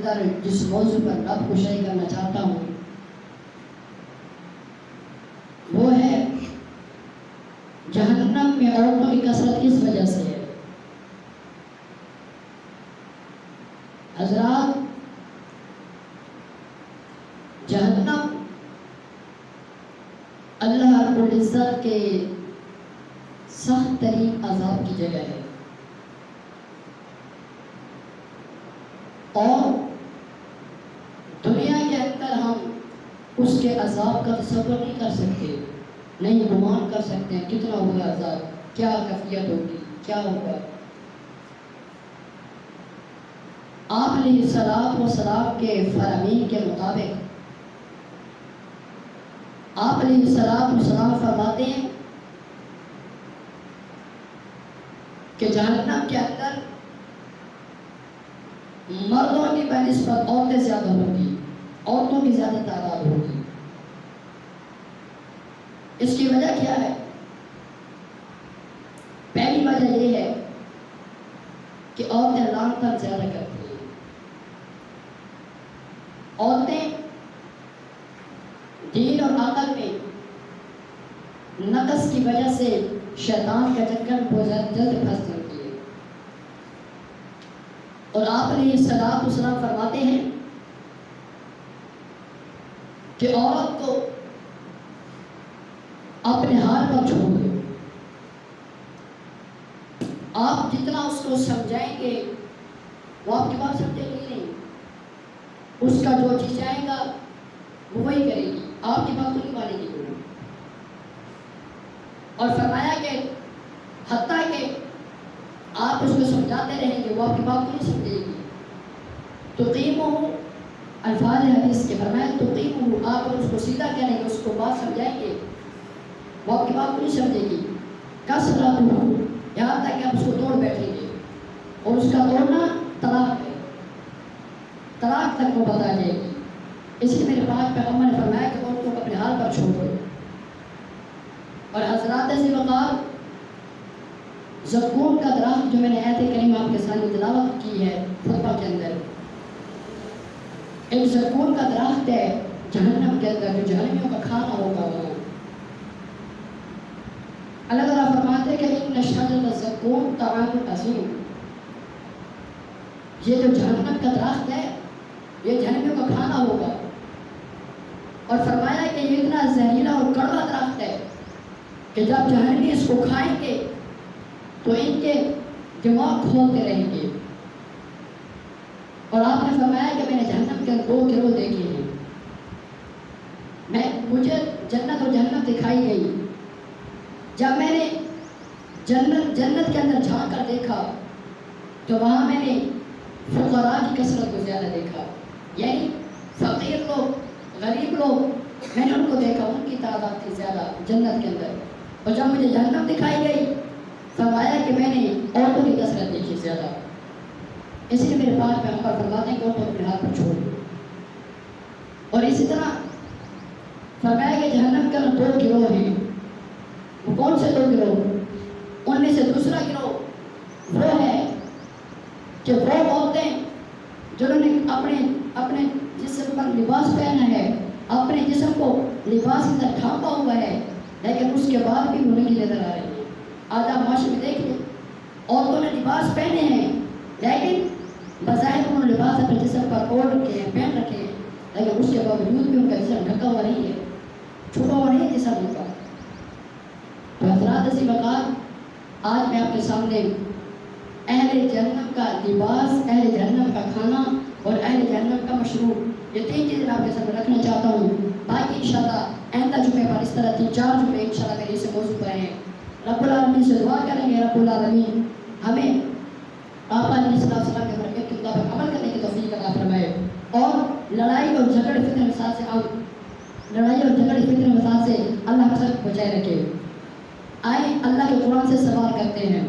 اندر جس موضوع پر رب کو شائع کرنا چاہتا ہوں وہ ہے جہنم میں عورتوں کی کثرت کس وجہ سے ہے۔ حضرات، جہنم اللہ رب العزت کے سخت ترین عذاب کی جگہ ہے، اور دنیا کے اندر ہم اس کے عذاب کا تصور نہیں کر سکتے، نہیں گمان کر سکتے ہیں کتنا ہوگا عذاب، کیا کیفیت ہوگی، کیا ہوگا۔ آپ علیہ السلام کے فرامین کے مطابق آپ علیہ السلام فرماتے ہیں کہ جہنم کے اندر مردوں کی بنسبت عورتیں زیادہ ہوگی، عورتوں کی زیادہ تعداد ہوگی۔ اس کی وجہ کیا ہے؟ پہلی وجہ یہ ہے کہ عورتیں لان تک زیادہ کرتی ہیں، عورتیں دین اور عقل میں نقص کی وجہ سے شیطان کا چکر بہت جلد پھنس جاتی ہے، اور آپ علیہ السلام فرماتے ہیں کہ عورت کو اپنے حال پر چھوڑ دو، آپ جتنا اس کو سمجھائیں گے وہ آپ کی بات سمجھے گی نہیں، اس کا جو جی چاہے گا وہ وہی کرے گی، آپ کی بات کو نہیں مانے گی۔ اور فرمایا کہ حتیٰ کہ آپ اس کو سمجھاتے رہیں گے وہ آپ کی بات کو نہیں سمجھے گی۔ تقیمہ الفاظ حدیث کے فرمایا تقیمہ، آپ اس کو سیدھا کریں گے، اس کو بات سمجھائیں گے وہ آپ کی بات کو نہیں سمجھے گی۔ کثرتہ، یہاں تک کہ آپ اس کو توڑ بیٹھیں گے، اور اس کا توڑنا طلاق ہے، طلاق تک وہ بتا جائے گی۔ اس لیے میرے پاک پیغمبر نے فرمایا کہ عورتوں کو اپنے حال پر چھوڑو۔ اور حضرات سے وقار زقوم کا درخت جو میں نے آیت کریمہ آپ کے سامنے تلاوت کی ہے خطبہ کے اندر، ایک زقوم کا درخت ہے جہنم کے اندر جو جہنمیوں کا کھانا ہوگا۔ وہ اللہ تعالیٰ فرماتے ہیں کہ ان شجرۃ الزقوم طعام اثیم، یہ جو جہنم کا درخت ہے یہ جہنمیوں کا کھانا ہوگا، اور فرمایا کہ یہ اتنا زہریلا اور کڑوا درخت ہے کہ جب جہنمی اس کو کھائیں گے تو ان کے دماغ کھولتے رہیں گے۔ اور آپ نے فرمایا کہ میں نے جہنم کے 2 گروہ دیکھے ہیں، مجھے جنت اور جہنم دکھائی گئی، جب میں نے جنت کے اندر جھانک کر دیکھا تو وہاں میں نے فقراء کی کثرت کو زیادہ دیکھا، یعنی فقیر لوگ، غریب لوگ، میں نے ان کو دیکھا، ان کی تعداد تھی زیادہ جنت کے اندر۔ اور جب مجھے جہنم دکھائی گئی فرمایا کہ میں نے عورتوں کی کثرت دیکھی زیادہ۔ اس لیے میرے پاس پیغمبر فرماتے ہیں کہ عورتوں اپنے ہاتھ پر چھوڑ دو۔ اور اسی طرح فرمایا کہ جہنم کے اندر 2 گروہ ہیں، وہ کون سے 2 گروہ؟ ان میں سے دوسرا گروہ وہ ہے کہ وہ عورتیں جنہوں نے اپنے جسم پر لباس پہنا ہے، اپنے جسم کو لباس کے اندر ڈھانپا ہوا ہے، لیکن اس کے بعد بھی وہ نہیں نظر آ رہی ہے۔ آج آپ معاشرے میں دیکھ لیں، عورتوں نے لباس پہنے ہیں لیکن بظاہر انہوں نے لباس اپنے جسم پر اوڑھ رکھے ہیں، پہن رکھے ہیں، لیکن اس کے باوجود بھی ان کا جسم ڈھکا ہوا نہیں ہے، چھپا ہوا نہیں ہے جسم ان کا۔ تو حضرات عزیز وقار، آج میں آپ کے سامنے اہل جہنم کا لباس، اہل جہنم کا کھانا اور اہل جہنم کا مشروب، یہ 3 چیزیں آپ کے سامنے رکھنا چاہتا ہوں۔ باقی انشاءاللہ آئندہ جمعے پر اس طرح 3-4 جمعے انشاءاللہ میرے اس موضوع پر ہیں۔ رب العالمین سے دعا کریں گے رب العالمین ہمیں آپ علیہ السلام کے برکت کے مطابق عمل کرنے کی توفیق عطا فرمائے، اور لڑائی اور جھگڑے فتنے فساد سے اللہ کا سب بچائے رکھے۔ آئیں اللہ کے قرآن سے سوال کرتے ہیں۔